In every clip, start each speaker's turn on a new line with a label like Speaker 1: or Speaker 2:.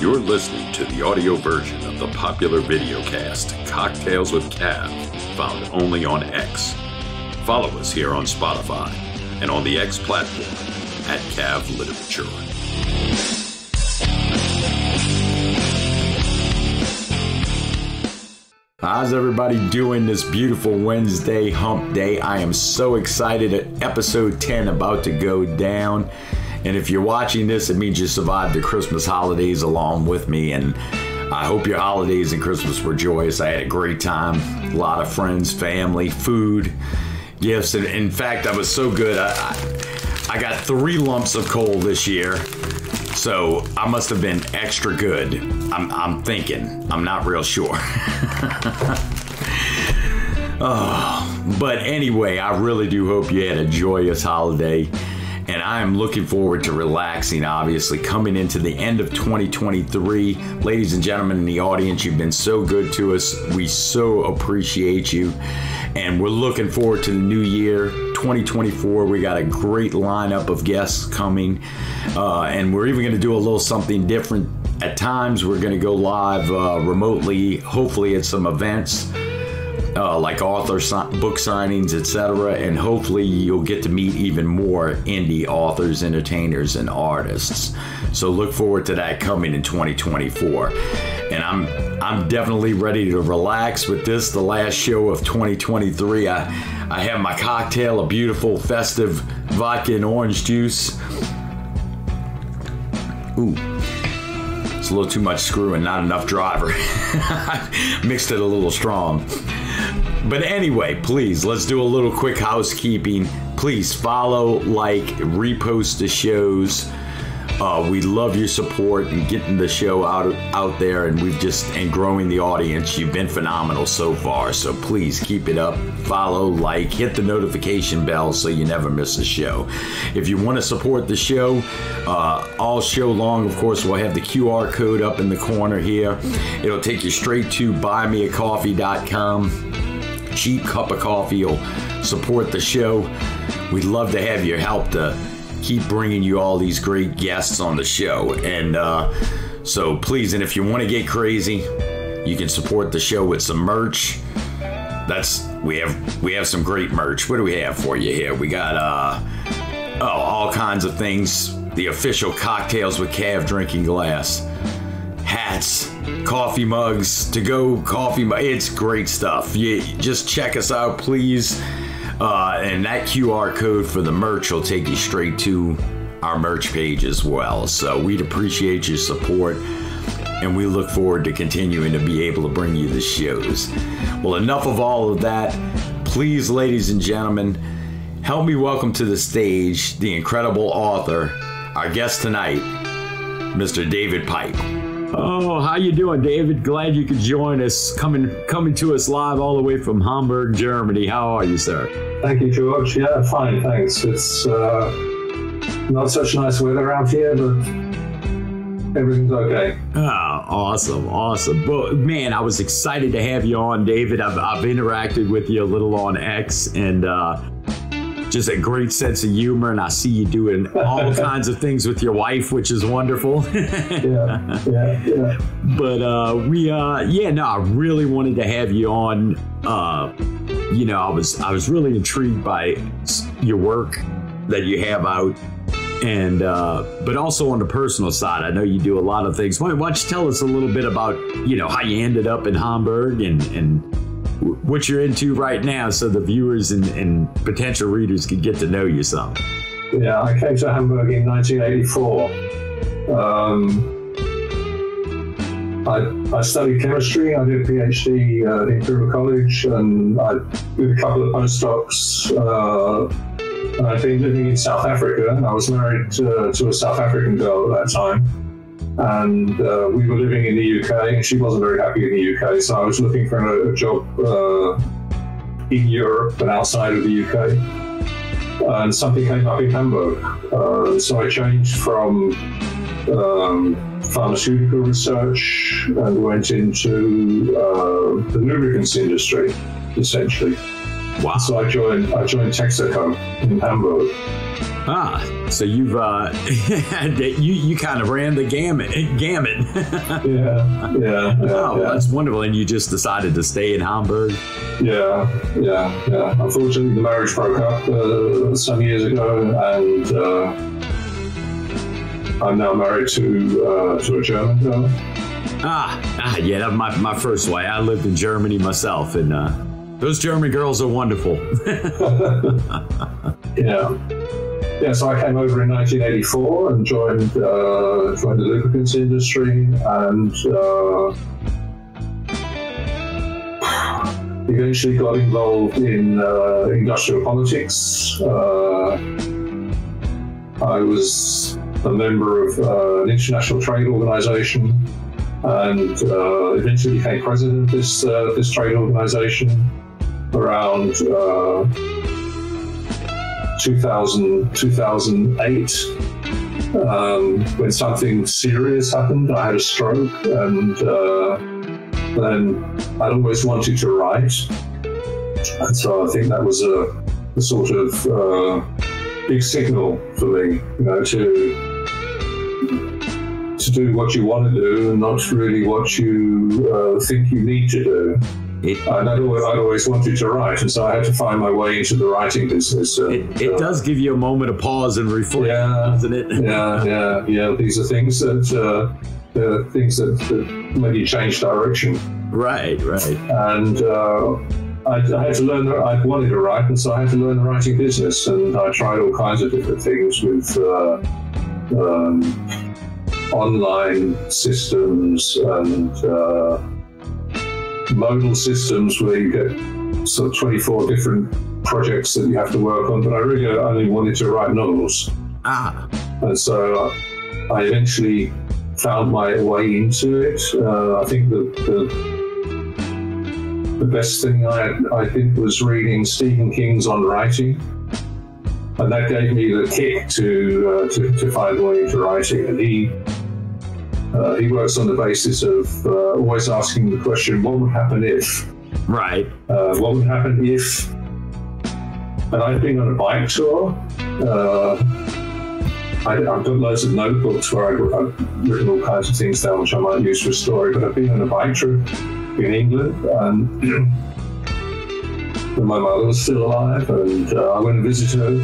Speaker 1: You're listening to the audio version of the popular videocast Cocktails with Cav, found only on X. Follow us here on Spotify and on the X platform at Cav Literature. How's everybody doing this beautiful Wednesday hump day? I am so excited at episode 10 about to go down. And if you're watching this, it means you survived the Christmas holidays along with me. And I hope your holidays and Christmas were joyous. I had a great time. A lot of friends, family, food, gifts. And in fact, I was so good. I got 3 lumps of coal this year. So I must have been extra good. I'm thinking. I'm not real sure. But anyway, I really do hope you had a joyous holiday. And I am looking forward to relaxing, obviously, coming into the end of 2023. Ladies and gentlemen in the audience, you've been so good to us. We so appreciate you. And we're looking forward to the new year, 2024. We got a great lineup of guests coming. And we're even going to do a little something different. At times, we're going to go live remotely, hopefully at some events. Like author book signings, etc. And hopefully you'll get to meet even more indie authors, entertainers, and artists. So look forward to that coming in 2024. And I'm definitely ready to relax with this, the last show of 2023. I have my cocktail, a beautiful festive vodka and orange juice. Ooh. It's a little too much screw and not enough driver. Mixed it a little strong. But anyway, please, let's do a little quick housekeeping. Please follow, like, repost the shows. We love your support and getting the show out there, and growing the audience. You've been phenomenal so far, so please keep it up. Follow, like, hit the notification bell so you never miss a show. If you want to support the show, all show long, of course, we'll have the QR code up in the corner here. It'll take you straight to buymeacoffee.com. Cheap cup of coffee will support the show. We'd love to have your help to keep bringing you all these great guests on the show. And so please, and if you want to get crazy, you can support the show with some merch. We have some great merch. What do we have for you here? We got all kinds of things. The official Cocktails with Cav drinking glass, hats, coffee mugs, to-go coffee mugs. It's great stuff. You just check us out, please. And that QR code for the merch will take you straight to our merch page as well. So we'd appreciate your support, and we look forward to continuing to be able to bring you the shows. Well, enough of all of that. Please, ladies and gentlemen, help me welcome to the stage the incredible author, our guest tonight, Mr. David Pipe. Oh, how you doing, David? Glad you could join us, coming to us live all the way from Hamburg, Germany. How are you, sir?
Speaker 2: Thank you, George. Yeah, fine, thanks. It's not such nice weather out here, but everything's okay.
Speaker 1: Oh, awesome. Well, man, I was excited to have you on, David. I've interacted with you a little on X, and just a great sense of humor, and I see you doing all kinds of things with your wife, which is wonderful. Yeah. But I really wanted to have you on. I was really intrigued by your work that you have out, and but also on the personal side, I know you do a lot of things. Why don't you tell us a little bit about how you ended up in Hamburg and what you're into right now, so the viewers and potential readers can get to know you some.
Speaker 2: Yeah, I came to Hamburg in 1984. I studied chemistry. I did a PhD at Imperial College, and I did a couple of postdocs. I'd been living in South Africa, and I was married to a South African girl at that time. And we were living in the UK, and she wasn't very happy in the UK, so I was looking for a job in Europe and outside of the UK. And something came up in Hamburg. So I changed from pharmaceutical research and went into the lubricants industry, essentially.
Speaker 1: Wow.
Speaker 2: So I joined Texaco in Hamburg.
Speaker 1: So you've you kind of ran the gamut.
Speaker 2: Yeah.
Speaker 1: That's wonderful. And you just decided to stay in Hamburg.
Speaker 2: Yeah. Unfortunately, the marriage broke up some years ago, and I'm now married to a German girl.
Speaker 1: Yeah, that was my first wife. I lived in Germany myself, and those German girls are wonderful.
Speaker 2: Yeah, so I came over in 1984 and joined the lubricants industry, and eventually got involved in industrial politics. I was a member of an international trade organization, and eventually became president of this trade organization around 2008, when something serious happened. I had a stroke, and then I'd always wanted to write, and so I think that was a sort of big signal for me, to do what you want to do and not really what you think you need to do. And I'd always wanted to write, and so I had to find my way into the writing business.
Speaker 1: It does give you a moment of pause and reflect, doesn't it?
Speaker 2: Yeah. These are things that make you change direction.
Speaker 1: Right.
Speaker 2: And I had to learn. I wanted to write, and so I had to learn the writing business. And I tried all kinds of different things with online systems and modal systems where you get sort of 24 different projects that you have to work on, but I really only wanted to write novels. And so I eventually found my way into it. I think the best thing I did was reading Stephen King's On Writing, and that gave me the kick to find my way into writing. And he works on the basis of always asking the question, what would happen if?
Speaker 1: Right.
Speaker 2: What would happen if? And I've been on a bike tour. I've got loads of notebooks where I've written all kinds of things down which I might use for a story, but I've been on a bike trip in England, and when my mother was still alive, and I went and visited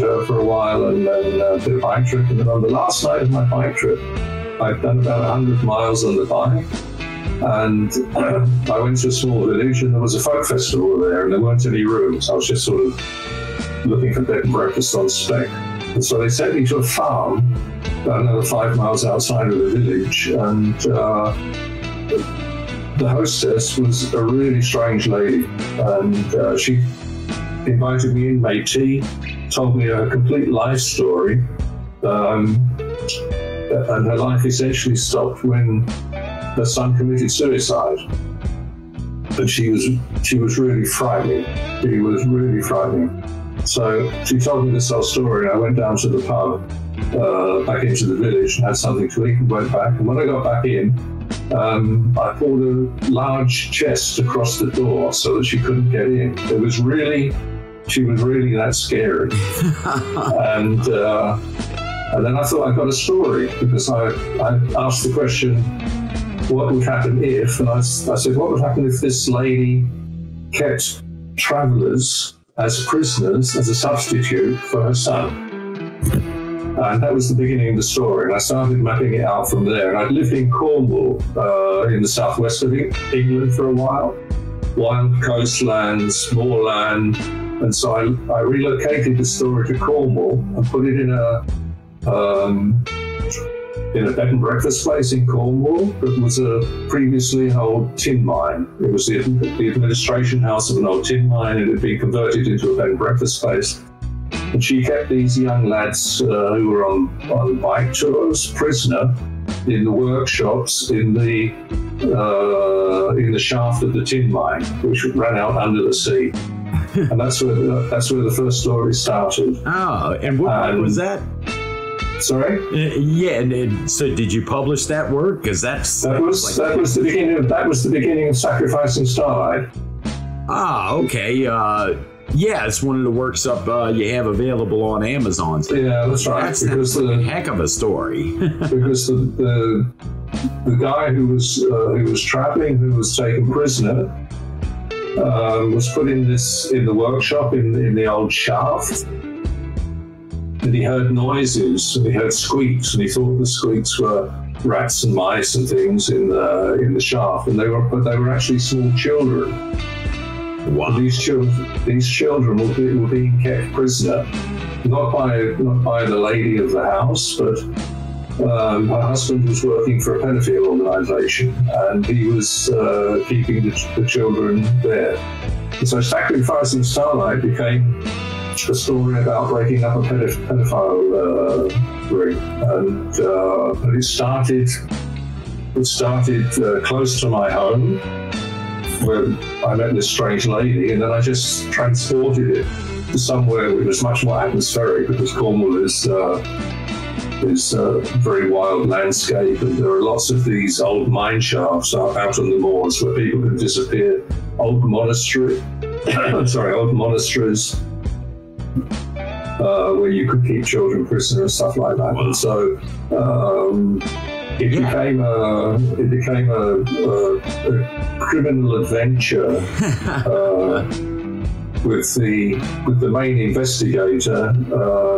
Speaker 2: her for a while, and then did a bike trip. And then on the last night of my bike trip, I'd done about 100 miles on the bike, and I went to a small village, and there was a folk festival there, and there weren't any rooms. I was just sort of looking for bed and breakfast on spec. And so they sent me to a farm about another 5 miles outside of the village, and the hostess was a really strange lady, and she invited me in, made tea, told me a complete life story, and her life essentially stopped when her son committed suicide. And she was really frightening. She was really frightening. So she told me this whole story, and I went down to the pub, back into the village, and had something to eat, and went back. And when I got back in, I pulled a large chest across the door so that she couldn't get in. She was really that scary. And then I thought I got a story, because I asked the question, what would happen if? And I said, what would happen if this lady kept travellers as prisoners, as a substitute for her son? And that was the beginning of the story. And I started mapping it out from there. And I'd lived in Cornwall, in the southwest of England for a while. Wild coastlands, moorland. And so I relocated the story to Cornwall and put it in a bed and breakfast place in Cornwall that was previously an old tin mine. It was the administration house of an old tin mine, and it had been converted into a bed and breakfast place. And she kept these young lads who were on bike tours prisoner in the workshops in the shaft of the tin mine, which ran out under the sea. And that's where the first story started.
Speaker 1: Oh, and what was that?
Speaker 2: Sorry?
Speaker 1: Yeah, and so did you publish that work? Because that was
Speaker 2: the beginning of Sacrificing Starlight.
Speaker 1: Okay. Yeah, it's one of the works up you have available on Amazon.
Speaker 2: Yeah, that's right.
Speaker 1: That's a heck of a story.
Speaker 2: Because the guy who was traveling, who was taken prisoner, was put in the workshop in the old shaft, and he heard noises and he heard squeaks, and he thought the squeaks were rats and mice and things in the shaft, and they were actually small children.
Speaker 1: Wow.
Speaker 2: These children were being kept prisoner, not by the lady of the house, but her husband was working for a pedophile organisation, and he was keeping the children there. And so Sacrificing Starlight became a story about breaking up a pedophile ring, and it started close to my home, where I met this strange lady, and then I just transported it to somewhere which was much more atmospheric, because Cornwall is a very wild landscape, and there are lots of these old mine shafts out on the moors where people can disappear. Old monasteries where you could keep children prisoner and stuff like that. Wow. And so it became a criminal adventure with the main investigator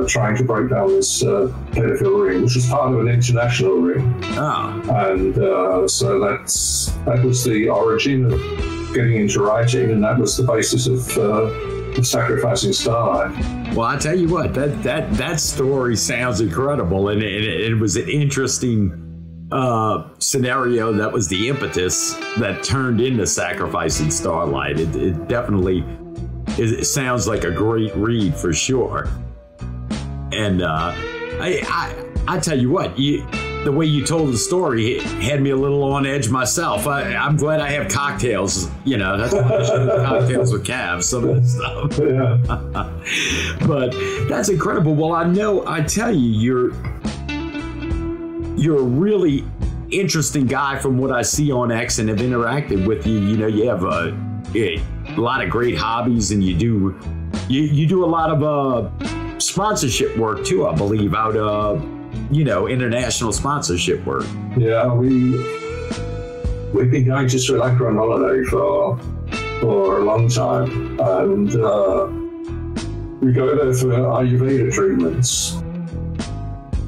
Speaker 2: trying to break down this pedophile ring, which was part of an international ring.
Speaker 1: Oh.
Speaker 2: And so that was the origin of getting into writing, and that was the basis of Sacrificing Starlight.
Speaker 1: Well, I tell you what, that story sounds incredible, and it was an interesting scenario. That was the impetus that turned into Sacrificing Starlight. It definitely it sounds like a great read for sure. And I tell you what, the way you told the story, it had me a little on edge myself. I'm glad I have cocktails. That's why I should have cocktails with calves, some of this stuff.
Speaker 2: Yeah.
Speaker 1: But that's incredible. Well, I tell you, you're a really interesting guy from what I see on X and have interacted with you. You have a lot of great hobbies, and you do a lot of sponsorship work too, I believe, out of international sponsorship work.
Speaker 2: Yeah, we've been going to Sri Lanka on holiday for a long time, and we go there for Ayurveda treatments.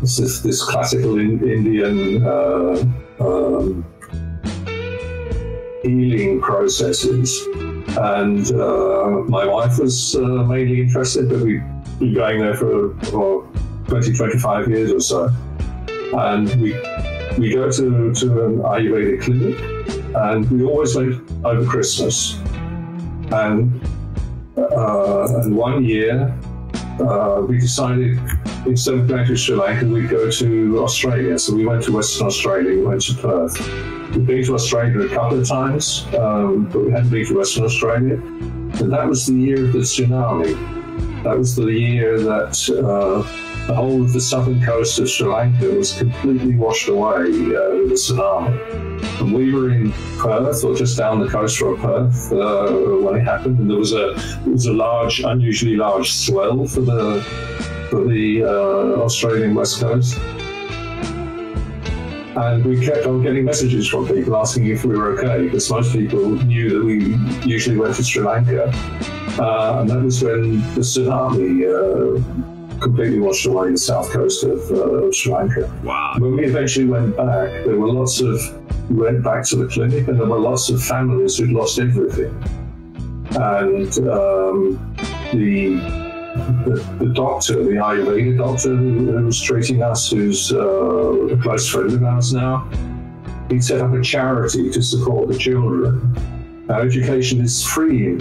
Speaker 2: This classical Indian healing processes, and my wife was mainly interested, but we've been going there for 20, 25 years or so. And we go to an Ayurvedic clinic, and we always went over Christmas. And one year, we decided instead of going to Sri Lanka, we'd go to Australia. So we went to Western Australia, we went to Perth. We've been to Australia a couple of times, but we hadn't been to Western Australia. And that was the year of the tsunami. That was the year that the whole of the southern coast of Sri Lanka was completely washed away with the tsunami. And we were in Perth, or just down the coast from Perth, when it happened. And there was a large, unusually large swell for the Australian west coast. And we kept on getting messages from people asking if we were okay, because most people knew that we usually went to Sri Lanka. And that was when the tsunami completely washed away the south coast of Sri Lanka.
Speaker 1: Wow.
Speaker 2: When we eventually went back, we went back to the clinic, and there were lots of families who'd lost everything. And the doctor, the Ayurveda doctor who was treating us, who's a close friend of ours now, he set up a charity to support the children. Now, education is free in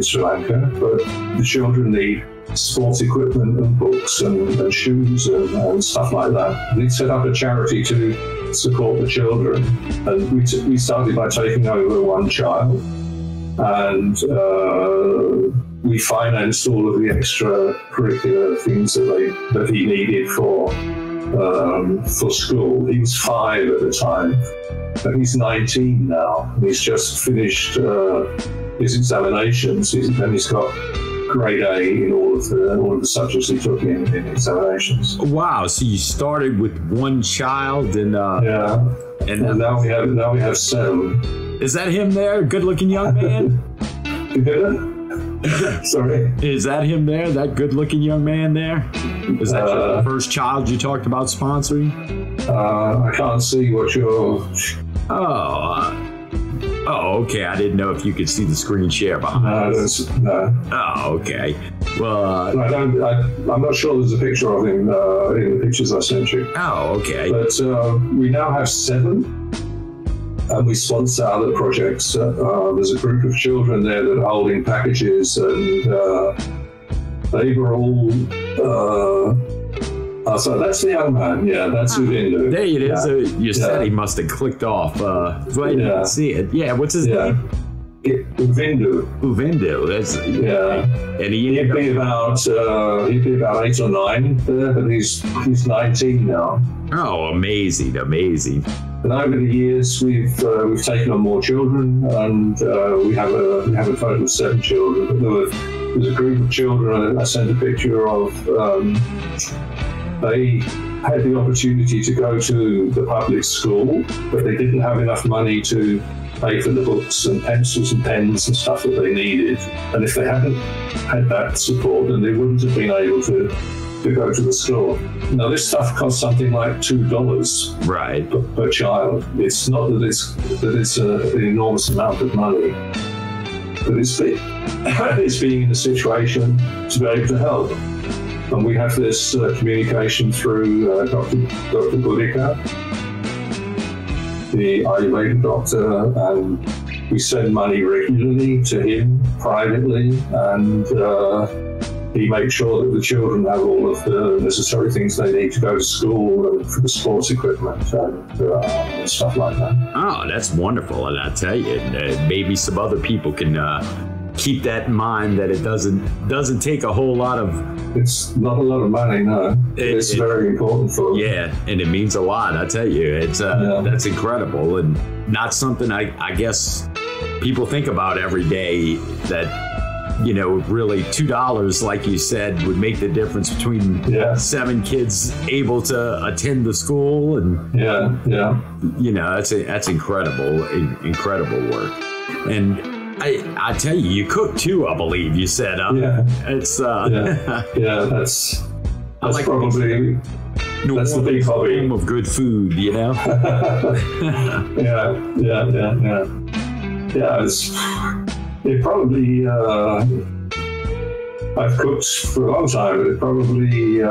Speaker 2: Sri Lanka, but the children need sports equipment and books and shoes and stuff like that. And he set up a charity to support the children. And we started by taking over one child, and we financed all of the extracurricular things that he needed for school. He was 5 at the time, and he's 19 now. He's just finished his examinations, and he's got grade A in all of the subjects he took in examinations.
Speaker 1: Wow! So you started with one child, and
Speaker 2: and now we have 7.
Speaker 1: Is that him there? Good-looking young man.
Speaker 2: Sorry.
Speaker 1: Is that him there? That good-looking young man there? Is that your first child you talked about sponsoring?
Speaker 2: I can't see what you're.
Speaker 1: Oh, okay. I didn't know if you could see the screen share behind us.
Speaker 2: No.
Speaker 1: Oh, okay. Well,
Speaker 2: I'm not sure there's a picture of him in the pictures I sent you.
Speaker 1: Oh, okay.
Speaker 2: But we now have 7, and we sponsor other projects. There's a group of children there that are holding packages, and they were all. So that's the young man. Yeah, that's Uvindo.
Speaker 1: There it is. You said he must have clicked off. I didn't see it. Yeah, what's his name?
Speaker 2: Uvindo.
Speaker 1: That's And
Speaker 2: he'd be about 8 or 9 there, but he's 19 now.
Speaker 1: Oh, amazing!
Speaker 2: And over the years, we've taken on more children, and we have a total of 7 children. There's a group of children I sent a picture of. They had the opportunity to go to the public school, but they didn't have enough money to pay for the books and pencils and pens and stuff that they needed. And if they hadn't had that support, then they wouldn't have been able to go to the school. Now, this stuff costs something like $2 per child. It's not that it's an enormous amount of money, but it's being in a situation to be able to help. And we have this communication through Dr. Budika, the Ayurveda doctor, and we send money regularly to him privately, and he makes sure that the children have all of the necessary things they need to go to school and for the sports equipment and stuff like that.
Speaker 1: Oh, that's wonderful. And I tell you, maybe some other people can keep that in mind, that it doesn't take a whole lot of.
Speaker 2: It's not a lot of money, no. It's very important for them.
Speaker 1: Yeah, and it means a lot. I tell you, it's that's incredible, and not something I guess people think about every day. That really $2, like you said, would make the difference between 7 kids able to attend the school, and that's incredible work. And I tell you, you cook too, I believe you said. It's that's like
Speaker 2: probably that's the big hobby
Speaker 1: of good food,
Speaker 2: yeah. It probably I've cooked for a long time, but it probably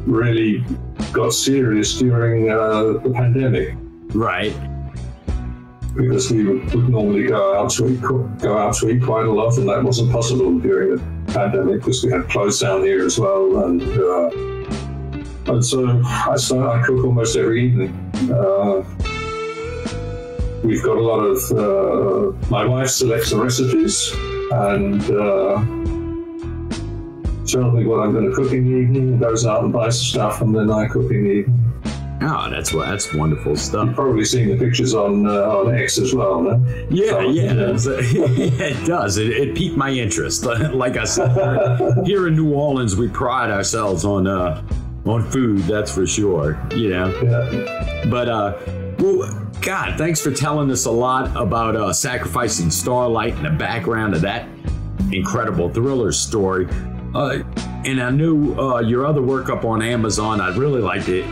Speaker 2: really got serious during the pandemic.
Speaker 1: Right.
Speaker 2: Because we would normally go out to eat quite a lot, and that wasn't possible during the pandemic because we had closed down here as well. And so I cook almost every evening. We've got a lot of. My wife selects the recipes and tells me what I'm going to cook in the evening. Goes out and buys the stuff, and then I cook in the evening.
Speaker 1: Oh, that's wonderful stuff.
Speaker 2: You've probably seen the pictures on X as well, no?
Speaker 1: Yeah. It does. It piqued my interest. Like I said, here in New Orleans, we pride ourselves on food. That's for sure. Yeah. But well, God, thanks for telling us a lot about Sacrificing Starlight and the background of that incredible thriller story. And I knew your other work up on Amazon, I'd really like to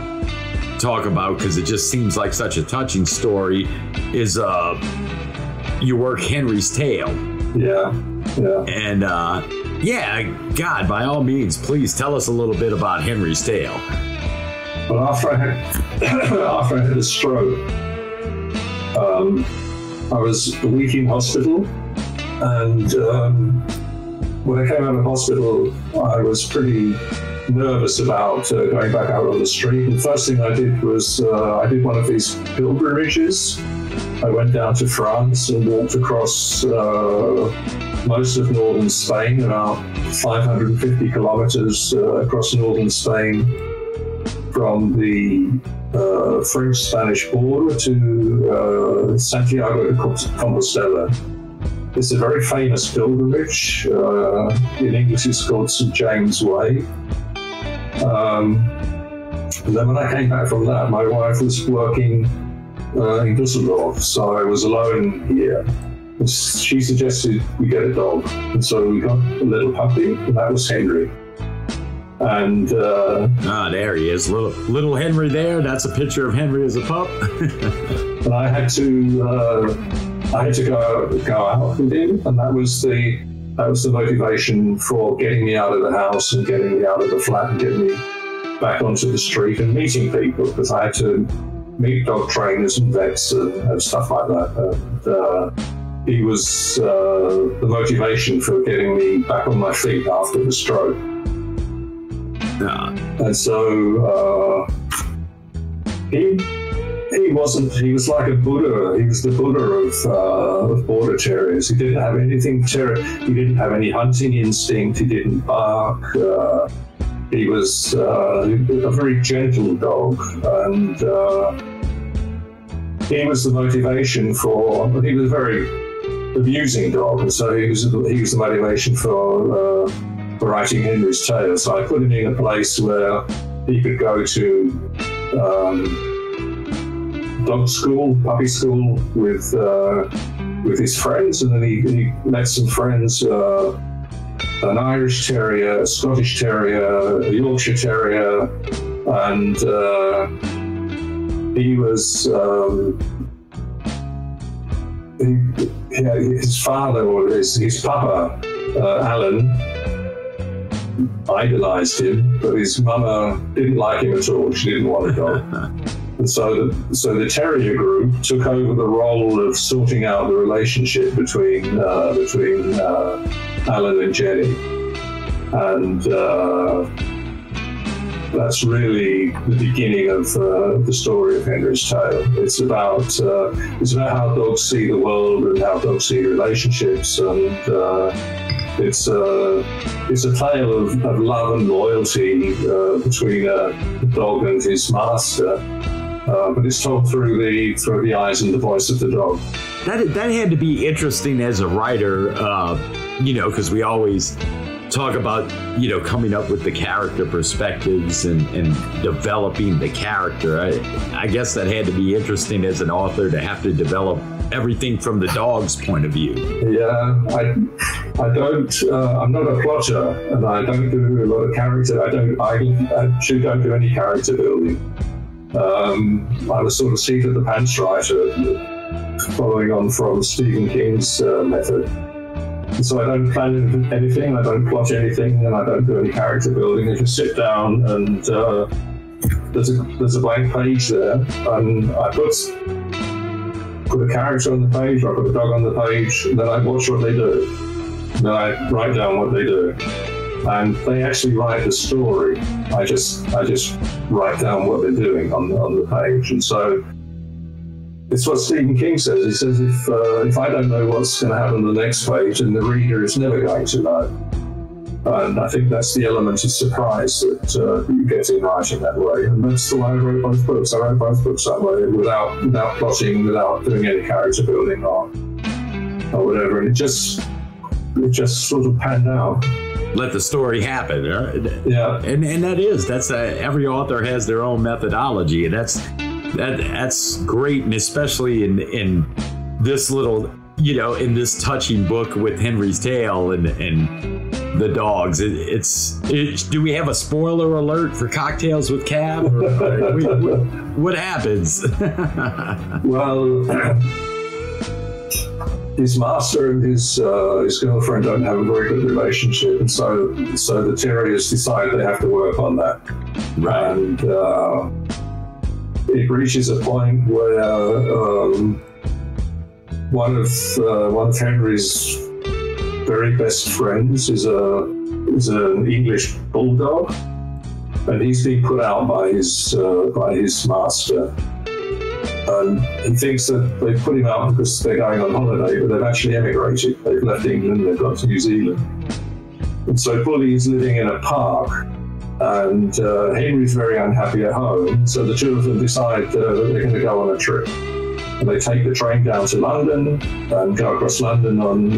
Speaker 1: talk about, because it just seems like such a touching story, is your work Henry's Tale. And God, by all means, please tell us a little bit about Henry's Tale.
Speaker 2: Well, after I had a stroke, I was a week in hospital, and when I came out of hospital, I was pretty nervous about going back out on the street. The first thing I did was I did one of these pilgrimages. I went down to France and walked across most of northern Spain, about 550 kilometers across northern Spain, from the French-Spanish border to Santiago de Compostela. It's a very famous pilgrimage. In English, it's called St. James Way. And then when I came back from that, my wife was working in Düsseldorf, so I was alone here. And she suggested we get a dog, and so we got a little puppy, and that was Henry. And
Speaker 1: there he is, little Henry there. That's a picture of Henry as a pup.
Speaker 2: and I had to go out with him, and that was the motivation for getting me out of the house and getting me out of the flat and getting me back onto the street and meeting people, because I had to meet dog trainers and vets and stuff like that. And he was the motivation for getting me back on my feet after the stroke. And so he was like a Buddha. He was the Buddha of border terriers. He didn't have anything he didn't have any hunting instinct. He didn't bark. He was a very gentle dog, and he was the motivation for. He was a very amusing dog, and so he was the motivation for writing Henry's tale. So I put him in a place where he could go to dog school, puppy school with his friends, and then he met some friends. An Irish Terrier, a Scottish Terrier, a Yorkshire Terrier, and he was his father, or his papa, Alan, idolized him, but his mama didn't like him at all. She didn't want a dog. And so the Terrier group took over the role of sorting out the relationship between Alan and Jenny, and that's really the beginning of the story of Henry's tale. It's about how dogs see the world and how dogs see relationships, and it's a tale of love and loyalty between a dog and his master. But it's told through the eyes and the voice of the dog.
Speaker 1: That had to be interesting as a writer, because we always talk about, coming up with the character perspectives and developing the character. I guess that had to be interesting as an author to have to develop everything from the dog's point of view.
Speaker 2: Yeah, I don't. I'm not a plotter, and I don't do a lot of character. I actually don't do any character building. I'm a sort of seat of the pants writer, following on from Stephen King's method. And so I don't plan anything, I don't plot anything, and I don't do any character building. I just sit down and there's a blank page there, and I put a character on the page, or I put a dog on the page, and then I watch what they do. Then I write down what they do. And they actually write the story. I just write down what they're doing on the page. And so it's what Stephen King says. He says, if I don't know what's going to happen on the next page, then the reader is never going to know. And I think that's the element of surprise that you get in writing that way. And that's the way I wrote both books. I wrote both books that way, without plotting, without doing any character building or whatever. And it just sort of panned out.
Speaker 1: Let the story happen. Right?
Speaker 2: Yeah,
Speaker 1: and that's every author has their own methodology, and that's great, and especially in this little, in this touching book with Henry's tale and the dogs. Do we have a spoiler alert for Cocktails with Cab? What happens?
Speaker 2: Well. His master and his girlfriend don't have a very good relationship, and so the terriers decide they have to work on that.
Speaker 1: Right.
Speaker 2: And it reaches a point where one of Henry's very best friends is an English bulldog, and he's been put out by his master. And he thinks that they've put him out because they're going on holiday, but they've actually emigrated. They've left England, they've gone to New Zealand. And so Bully is living in a park, and Henry's very unhappy at home. So the two of them decide that they're going to go on a trip. And they take the train down to London and go across London on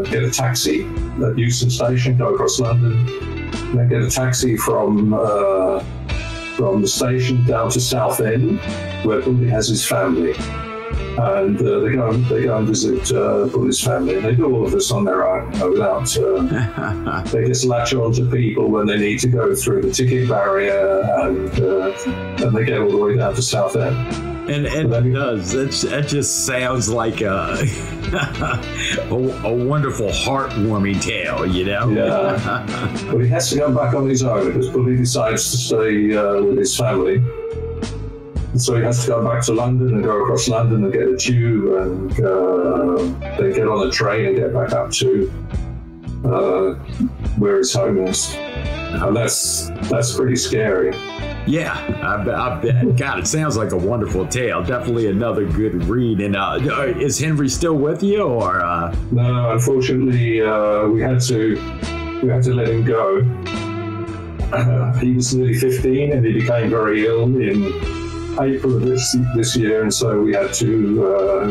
Speaker 2: get a taxi at Euston Station, go across London, and then get a taxi from the station down to Southend, where Bully has his family. And they go and visit Bully's family, and they do all of this on their own, without. They just latch on to people when they need to go through the ticket barrier, and they get all the way down to Southend.
Speaker 1: And it does. That just sounds like a wonderful, heartwarming tale, you know?
Speaker 2: Yeah. But he has to go back on his own because Bully decides to stay with his family. So he has to go back to London and go across London and get a tube and then get on a train and get back up to where his home is. And that's pretty scary.
Speaker 1: Yeah, I bet. God, it sounds like a wonderful tale. Definitely another good read. And is Henry still with you, or?
Speaker 2: No, unfortunately, we had to let him go. He was nearly 15, and he became very ill in April of this year, and so we had to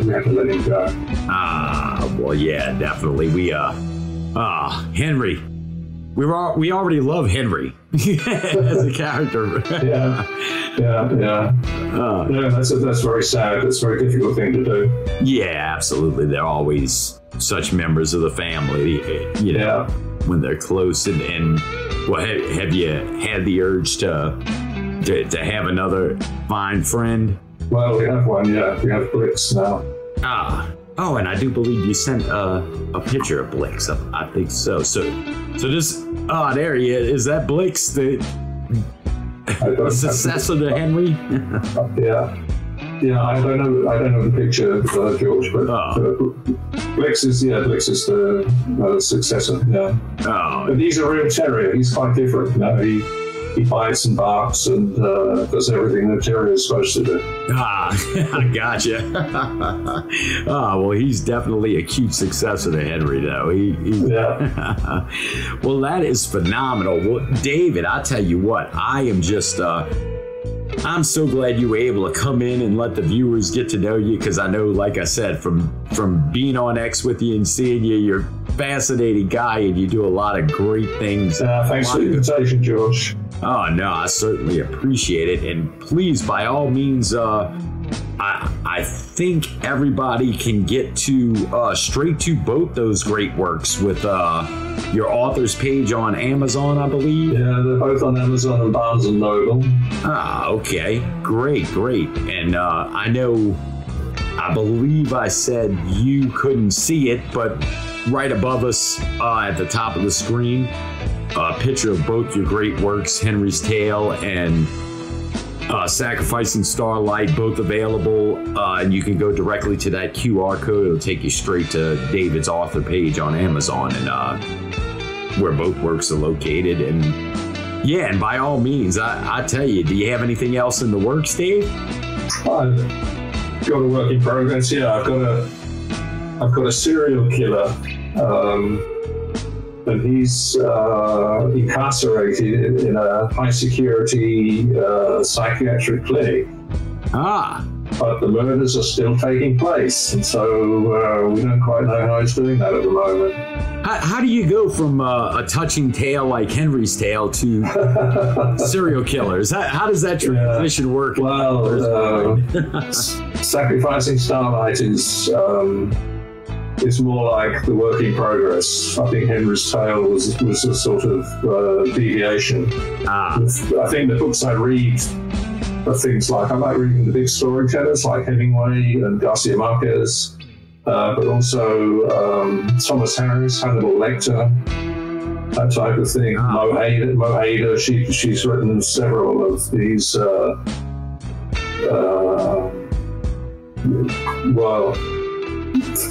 Speaker 2: let him go.
Speaker 1: Well, yeah, definitely. Henry. We already love Henry as a character.
Speaker 2: Yeah. That's very sad. That's a very difficult thing to do.
Speaker 1: Yeah, absolutely. They're always such members of the family, you know, when they're close. And well, have you had the urge to have another fine friend?
Speaker 2: Well, we have one. Yeah, we have Blix now.
Speaker 1: Oh, and I do believe you sent a picture of Blix. I think so. So this, there he is. Is that Blix, the successor to Henry?
Speaker 2: Yeah. I don't know the picture, George, but Blix is the successor. Yeah. But he's a real terrier. He's quite different. You know, he bites and barks and does everything that a terrier is supposed to do.
Speaker 1: I gotcha. Well, he's definitely a cute successor to Henry, though.
Speaker 2: Yeah.
Speaker 1: Well, that is phenomenal. Well, David, I tell you what, I am just... I'm so glad you were able to come in and let the viewers get to know you, because I know, like I said, from being on X with you and seeing you, you're a fascinating guy and you do a lot of great things.
Speaker 2: Thanks for the invitation, George.
Speaker 1: Oh, no, I certainly appreciate it. And please, by all means, I think everybody can get to straight to both those great works with your author's page on Amazon, I believe.
Speaker 2: Yeah, they're both on Amazon and Barnes & Noble.
Speaker 1: Okay. Great. And I believe I said you couldn't see it, but right above us at the top of the screen, a picture of both your great works, Henry's Tale and Sacrificing Starlight, both available. And you can go directly to that QR code. It'll take you straight to David's author page on Amazon, and where both works are located. And yeah, and by all means, I tell you, do you have anything else in the works, Dave?
Speaker 2: I've got a work in progress. Yeah, I've got a serial killer. And he's incarcerated in a high-security psychiatric clinic. But the murders are still taking place, and so we don't quite know how he's doing that at the moment.
Speaker 1: How do you go from a touching tale like Henry's Tale to serial killers? How does that transition work?
Speaker 2: Well, Sacrificing Starlight is more like the work in progress. I think Henry's Tale was a sort of deviation. I think the books I read are things like, I like reading the big storytellers like Hemingway and Garcia Marquez, but also Thomas Harris, Hannibal Lecter, that type of thing. Mo Hader, she's written several of these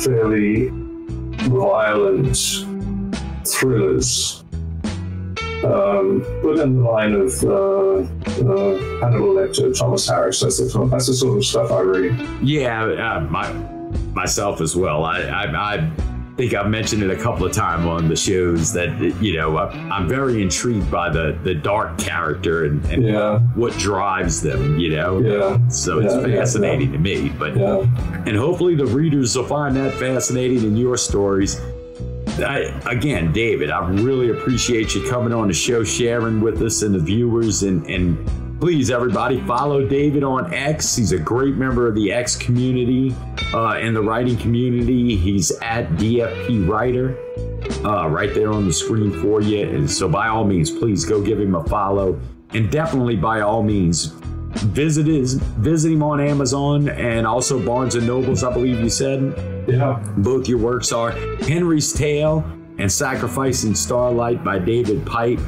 Speaker 2: fairly violent thrillers, but in the line of Hannibal Lecter, Thomas Harris. That's the sort of stuff I read.
Speaker 1: Yeah, myself as well. think I've mentioned it a couple of times on the shows that, you know, I'm very intrigued by the dark character and what drives them, you know. So it's fascinating to me. But and hopefully the readers will find that fascinating in your stories. Again, David, I really appreciate you coming on the show, sharing with us and the viewers. And please, everybody, follow David on X. He's a great member of the X community, in the writing community. He's at DFP Writer, right there on the screen for you. And so by all means, please go give him a follow. And definitely, by all means, visit him on Amazon and also Barnes & Nobles, I believe you said. Both your works are Henry's Tale and Sacrificing Starlight by David Pipe.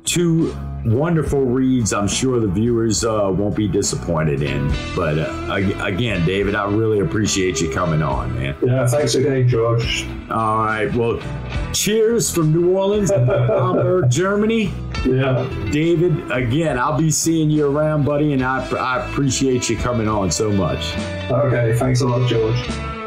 Speaker 1: Two wonderful reads I'm sure the viewers won't be disappointed in. But again, David, I really appreciate you coming on, man.
Speaker 2: Thanks again, George.
Speaker 1: All right, well, cheers from New Orleans, Hamburg, Germany. David, again, I'll be seeing you around, buddy, and I appreciate you coming on so much.
Speaker 2: Okay, thanks a lot, George.